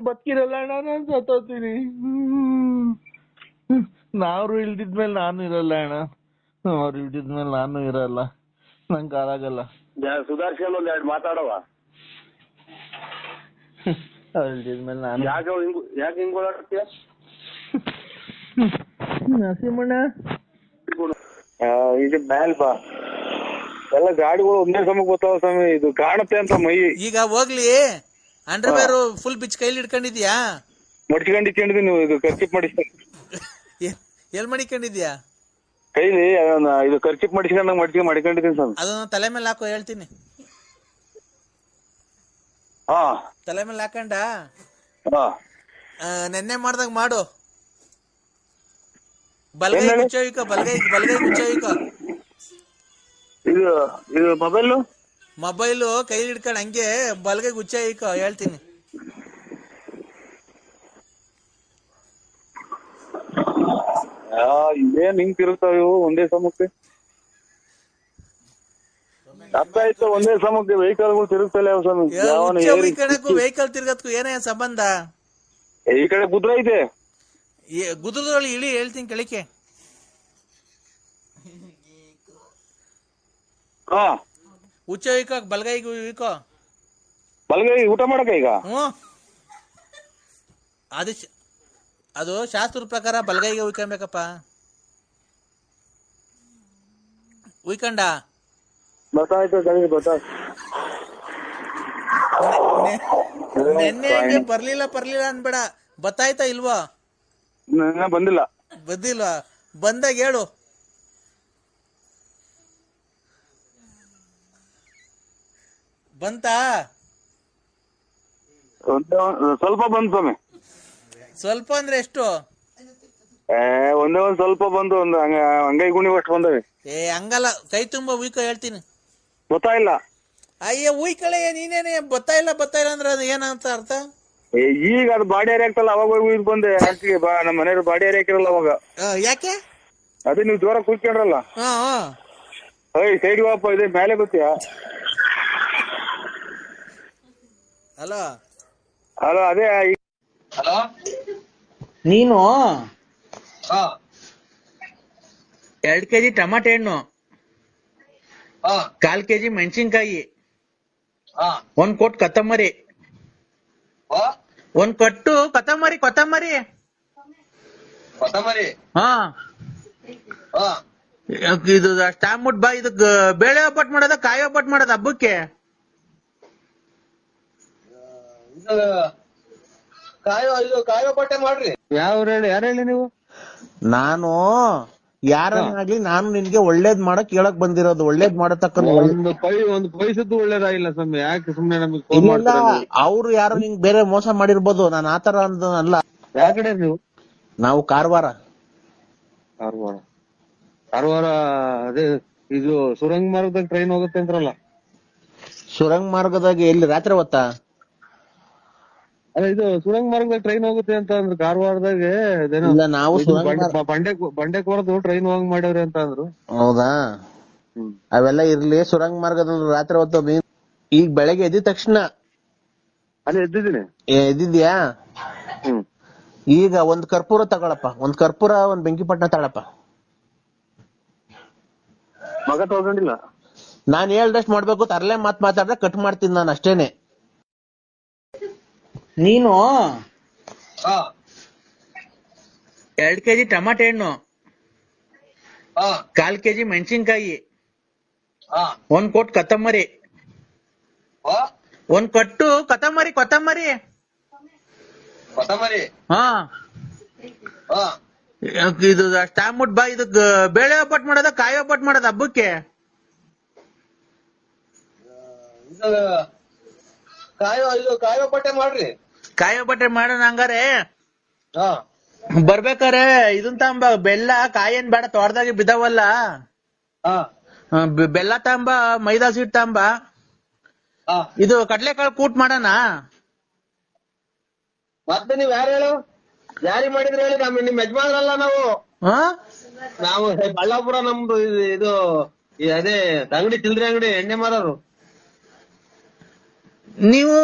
ಬದುಕಿರಲ್ಲ ಅಣ್ಣ, ನಾನು ಸತ್ತೋಗ್ತೀನಿ. ನಾವ್ರು ಇಲ್ದಿದ್ಮೇಲೆ ನಾನು ಇರಲ್ಲ ಅಣ್ಣ, ಅವ್ರು ಇಲ್ದಿದ್ಮೇಲೆ ನಾನು ಇರಲ್ಲ, ನಂಗೆ ಕಾಲಾಗಲ್ಲ. ಸುಧಾರ್ಸ್ಕೊಂಡು ಒಂದ್ ಎರಡು ಮಾತಾಡವ. ಅವ್ರು ಇಲ್ದಿದ್ಮೇಲೆ ನಾನು ಯಾಕೆ ಹಿಂಗ್ ಓಡಾಡ್ತೀಯ ನರಸಿಂಹಣ್ಣ? ಇದು ಮ್ಯಾಲ್ ಬಾ, ಎಲ್ಲ ಗಾಡಿಗಳು ಒಂದೇ ಸಮಕ್ಕೆ ಗೊತ್ತಾವ ಸ್ವಾಮಿ. ಇದು ಕಾಣುತ್ತೆ ಅಂತ ಮೈ. ಈಗ ಹೋಗ್ಲಿ, ಅಂಡರ್ವೇರ್ ಫುಲ್ ಬಿಚ್ ಕೈಲಿ ಹಿಡ್ಕೊಂಡಿದ್ಯಾ? ಮಡ್ಚ್ಕೊಂಡಿದ್ದೀನಿ. ನೀವು ಇದು ಖರ್ಚಿಪ್ ಮಾಡಿಸ್ತೀನಿ. ಎಲ್ ಮಡಿಕೊಂಡಿದ್ಯಾ? ಕೈಲಿ ಇದು ಖರ್ಚಿಪ್ ಮಾಡಿಸ್ಕೊಂಡಂಗ್ ಮಡ್ಕೊಂಡಿದ್ದೀನಿ ಸ್ವಾಮಿ. ಅದನ್ನ ತಲೆ ಮೇಲೆ ಹಾಕೋ, ಹೇಳ್ತೀನಿ. ಹಾ, ತಲೆ ಮೇಲೆ ಹಾಕೊಂಡ ಹಾ, ನೆನ್ನೆ ಮಾಡ್ದಾಗ ಮಾಡು. ಬಲ್ಗೈ ಮುಚ್ಚೋಯ್ಕ, ಬಲ್ಗೈ ಮುಚ್ಚೋಯ್ಕ. ಇದು ಮೊಬೈಲು ಕೈಲಿ ಹಿಡ್ಕೊಂಡು ಹಂಗೆ ಬಲ್ಗೈ ಗುಚ್ಚೋಯ್ಕ, ಹೇಳ್ತೀನಿ. ಇದೇನ್ ಹಿಂಗ್ ತಿರುಗ್ತಾವ ಇವು ಒಂದೇ ಸಮಕ್ಕೆ? ಅರ್ಥ ಆಯ್ತು, ಒಂದೇ ಸಮಕ್ಕೆ ವೆಹಿಕಲ್ಗಳು ತಿರುಗ್ತಲ್ಲ ಸ್ವಾಮಿ. ವೆಹಿಕಲ್ ತಿರ್ಗತ್ಕು ಏನೇ ಸಂಬಂಧ? ಈ ಕಡೆ ಗುದ್ರ ಐತೆ, ಗುದ್ರದೊಳಗೆ ಇಳಿ, ಹೇಳ್ತೀನಿ ಕೆಳಕ್ಕೆ. ಹಾ, ಉಚ್ಚ ಇಕ್ಕ, ಬಲ್ಗೈಗೂ ಇಕ್ಕೋ. ಬಲ್ಗೈ ಊಟ ಮಾಡಕ ಈಗ? ಅದು ಶಾಸ್ತ್ರದ ಪ್ರಕಾರ ಬಲ್ಗೈಗೆ ಉಯ್ಕೊಬೇಕಪ್ಪ. ಉಯ್ಕಂಡ ಗೊತ್ತಾಯ್ತು, ನೆನ್ನೆ ಬರ್ಲಿಲ್ಲ ಅನ್ಬೇಡ. ಬತ್ತಾಯ್ತಾ ಇಲ್ವಾ? ಬಂದಿಲ್ವಾ? ಬಂದಾಗ ಹೇಳು. ಬಂತಾ? ಸ್ವಲ್ಪ ಬಂತು ಸ್ವಾಮಿ. ಸ್ವಲ್ಪ ಅಂದ್ರೆ ಎಷ್ಟು? ಒಂದೇ ಒಂದ್ ಸ್ವಲ್ಪ ಬಂದು ಒಂದು ಅಂಗೈ ಗುಣಿ ಅಷ್ಟು ಬಂದವೆ. ಹಂಗಲ್ಲ, ಕೈ ತುಂಬ ಉಯ್ಕೋ, ಹೇಳ್ತೀನಿ. ಗೊತ್ತಾಯಿಲ್ಲ. ಅಯ್ಯ ಉಯ್ಕಳೆ, ನೀನೇನೆ ಬತ್ತಾ ಇಲ್ಲ ಅಂದ್ರೆ ಅದು ಏನಂತ ಅರ್ಥ? ಈಗ ಅದು ಬಾಡಿ ಏರಿ ಆಗ್ತಲ್ಲ, ಅವಾಗ ಹೋಗಿ ಬಂದೆ. ನಮ್ಮ ಮನೆಯವ್ರು ಬಾಡಿ ಏರಿ ಹಾಕಿರಲ್ಲ ಅವಾಗ. ಯಾಕೆ? ಅದೇ ನೀವು ಜೋರ ಕೂತ್ಕೊಂಡ್ರಲ್ಲ. ಸೈಡ್ ವಾಪ ಇದೆ ಮೇಲೆ ಗೊತ್ತಿಯಾ? ಹಲೋ, ಅದೇ. ಹಲೋ, ನೀನು 2 kg ಟಮಾಟೆ ಹಣ್ಣು, 1/4 kg ಮೆಣಸಿನ್ಕಾಯಿ, 1 ಕೊಟ್ಟು ಕೊತ್ತಂಬರಿ, 1 ಕಟ್ಟು ಕೊತ್ತಂಬರಿ. ಹಾ, ಇದು ಅಷ್ಟಾಗ್ಬಿಟ್ಟು ಬಾ. ಇದಕ್ ಬೇಳೆ ಒಬ್ಬಟ್ಟು ಮಾಡೋದ, ಕಾಯಿ ಒಬ್ಬಟ್ಟು ಮಾಡೋದ ಹಬ್ಬಕ್ಕೆ? ಕಾಯಿ ಒಬ್ಬಟ್ಟೆ ಮಾಡ್ರಿ. ಯಾರು ಹೇಳಿ ನೀವು? ನಾನು ಯಾರನ್ನಾಗ್ಲಿ, ನಾನು ನಿನ್ಗೆ ಒಳ್ಳೇದ್ ಮಾಡಕ್ ಹೇಳಕ್ ಬಂದಿರೋದು. ಒಳ್ಳೇದ್ ಮಾಡತಕ್ಕ ಒಂದು ಪೈಸದ್ದು ಒಳ್ಳೇದಾಗಿಲ್ಲ ಸ್ವಾಮಿ. ಯಾಕೆ ಸುಮ್ನೆ ನಮಗೆ? ಅವ್ರು ಯಾರು ನಿಂಗೆ ಬೇರೆ ಮೋಸ ಮಾಡಿರ್ಬೋದು, ನಾನು ಆತರ ಅಲ್ಲ. ಯಾವ ಕಡೆ ನೀವು? ನಾವು ಕಾರವಾರ. ಅದೇ ಇದು ಸುರಂಗ ಮಾರ್ಗದಾಗ ಟ್ರೈನ್ ಹೋಗುತ್ತೆ ಅಂತಾರಲ್ಲ. ಸುರಂಗ ಮಾರ್ಗದಾಗ ಎಲ್ಲಿ? ರಾತ್ರಿ ಹೊತ್ತಾ? ಅದೇ ಇದು ಸುರಂಗ ಮಾರ್ಗದಾಗ ಟ್ರೈನ್ ಹೋಗುತ್ತೆ ಅಂತ ಅಂದ್ರು ಕಾರವಾರದಾಗ. ನಾವು ಬಂಡೆಕೋರದು ಟ್ರೈನ್ ಹೋಗಂಗ್ ಮಾಡ್ಯವ್ರಿ ಅಂತ ಅಂದ್ರು. ಹೌದಾ? ಅವೆಲ್ಲ ಇರ್ಲಿ. ಸುರಂಗ ಮಾರ್ಗದಲ್ಲಿ ರಾತ್ರಿ ಹೊತ್ತು ಈಗ ಬೆಳಗ್ಗೆ ಎದ್ದ ತಕ್ಷಣ ಅಲ್ಲಿ ಎದ್ದಿದ್ಯಾ? ಈಗ ಒಂದ್ ಕರ್ಪೂರ ತಗೊಳಪ್ಪ, ಒಂದ್ ಕರ್ಪೂರ, ಒಂದ್ ಬೆಂಕಿಪಟ್ಟಣ ತಗೊಳಪ್ಪ. ಮಗ ತಗೊಂಡಿಲ್ಲ. ನಾನ್ ಹೇಳ್ದಷ್ಟು ಮಾಡ್ಬೇಕು. ತರಲೆ ಮಾತಾಡ್ರೆ ಕಟ್ ಮಾಡ್ತೀನಿ ನಾನು, ಅಷ್ಟೇನೆ. ನೀನು 2 kg ಟಮಾಟೆ ಹಣ್ಣು, 1/4 kg ಮೆಣಸಿನ್ಕಾಯಿ, 1 ಕೊಟ್ಟು ಕೊತ್ತಂಬರಿ, 1 ಕಟ್ಟು ಕೊತ್ತಂಬರಿ. ಹಾ, ಇದು ಅಷ್ಟಾಗ್ಬಿಟ್ಟು ಬಾ. ಇದಕ್ ಬೇಳೆ ಒಬ್ಬಟ್ಟು ಮಾಡೋದ, ಕಾಯಿ ಒಬ್ಬಟ್ಟು ಮಾಡೋದ ಹಬ್ಬಕ್ಕೆ? ಕಾಯಿ ಒಬ್ಬಟ್ಟೆ ಮಾಡ್ರಿ. ಕಾಯಿ ಒಬ್ಬಟ್ಟೆ ಮಾಡೋಣ. ಹಂಗಾರೆ ಬರ್ಬೇಕಾರೆ ಇದನ್ ತಾಂಬ, ಬೆಲ್ಲ. ಕಾಯಿ ಏನ್ ಬೇಡ, ತೋಟದಾಗಿ ಬಿದ್ದಾವಲ್ಲ. ಬೆಲ್ಲ ತಾಂಬ, ಮೈದಾ ಸೀಟ್ ತಾಂಬ. ಇದು ಕಡ್ಲೆಕಾಳು ಕೂಟ್ ಮಾಡೋಣ. ಮತ್ತೆ ನೀವ್ ಯಾರು ಹೇಳು? ಯಾರಿಗೆ ಮಾಡಿದ್ರೆ ಹೇಳಿ? ನಿಮ್ ಯಜಮಾನ್ರಲ್ಲ ನಾವು. ಬಳ್ಳಾಪುರ ನಮ್ದು ಇದು ಅದೇ ಅಂಗಡಿ, ಚಿಲ್ಲರೆ ಅಂಗಡಿ, ಎಣ್ಣೆ ಮಾರೋರು. ನೀವು